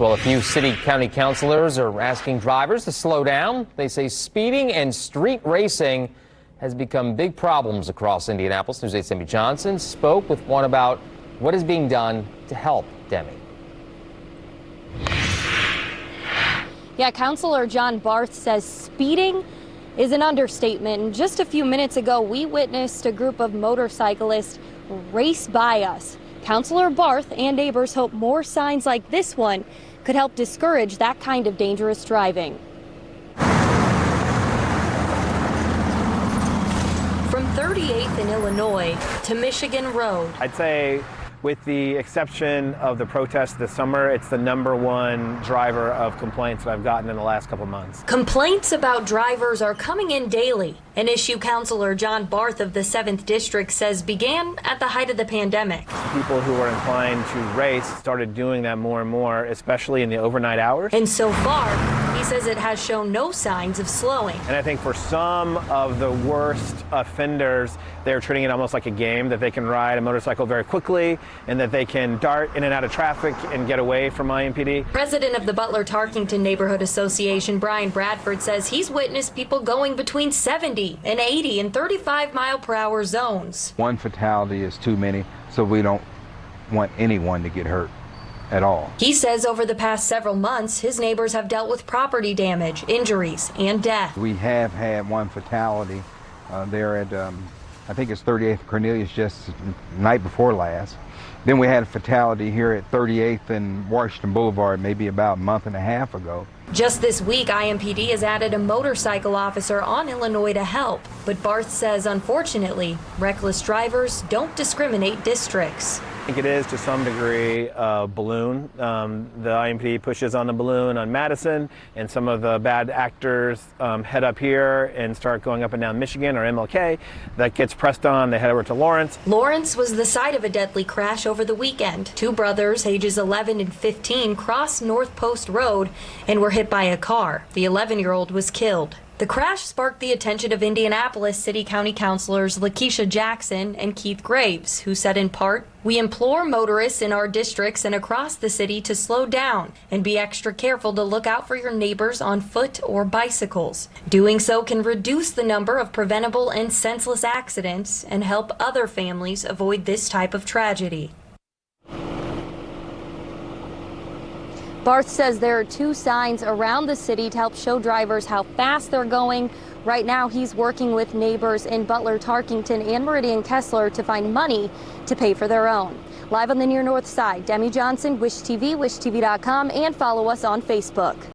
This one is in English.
Well, a few city-county councilors are asking drivers to slow down. They say speeding and street racing has become big problems across Indianapolis. News 8's Demi Johnson spoke with one about what is being done to help. Demi. Yeah, Councilor John Barth says speeding is an understatement. And just a few minutes ago, we witnessed a group of motorcyclists race by us. Councilor Barth and neighbors hope more signs like this one could help discourage that kind of dangerous driving. From 38th in Illinois to Michigan Road. I'd say with the exception of the protest this summer, it's the #1 driver of complaints that I've gotten in the last couple months. Complaints about drivers are coming in daily, an issue Councilor John Barth of the 7th District says began at the height of the pandemic. People who were inclined to race started doing that more and more, especially in the overnight hours. And so far, he says it has shown no signs of slowing. And I think for some of the worst offenders, they're treating it almost like a game, that they can ride a motorcycle very quickly and that they can dart in and out of traffic and get away from IMPD. President of the Butler-Tarkington Neighborhood Association, Brian Bradford, says he's witnessed people going between 70 and 80 and 35-mile-per-hour zones. One fatality is too many, so we don't want anyone to get hurt at all. He says over the past several months, his neighbors have dealt with property damage, injuries, and death. We have had one fatality there at, I think it's 38th Cornelius, just the night before last. Then we had a fatality here at 38th and Washington Boulevard maybe about a month and a half ago. Just this week, IMPD has added a motorcycle officer on Illinois to help. But Barth says, unfortunately, reckless drivers don't discriminate districts. I think it is to some degree a balloon. The IMPD pushes on the balloon on Madison, and some of the bad actors head up here and start going up and down Michigan or MLK. That gets pressed on, they head over to Lawrence. Lawrence was the site of a deadly crash over the weekend. Two brothers, ages 11 and 15, crossed North Post Road and were hit by a car. The 11-year-old was killed. The crash sparked the attention of Indianapolis City County Councilors Lakeisha Jackson and Keith Graves, who said in part, "We implore motorists in our districts and across the city to slow down and be extra careful to look out for your neighbors on foot or bicycles. Doing so can reduce the number of preventable and senseless accidents and help other families avoid this type of tragedy." Barth says there are 2 signs around the city to help show drivers how fast they're going. Right now, he's working with neighbors in Butler, Tarkington, and Meridian Kessler to find money to pay for their own. Live on the near north side, Demi Johnson, Wish TV, wishtv.com, and follow us on Facebook.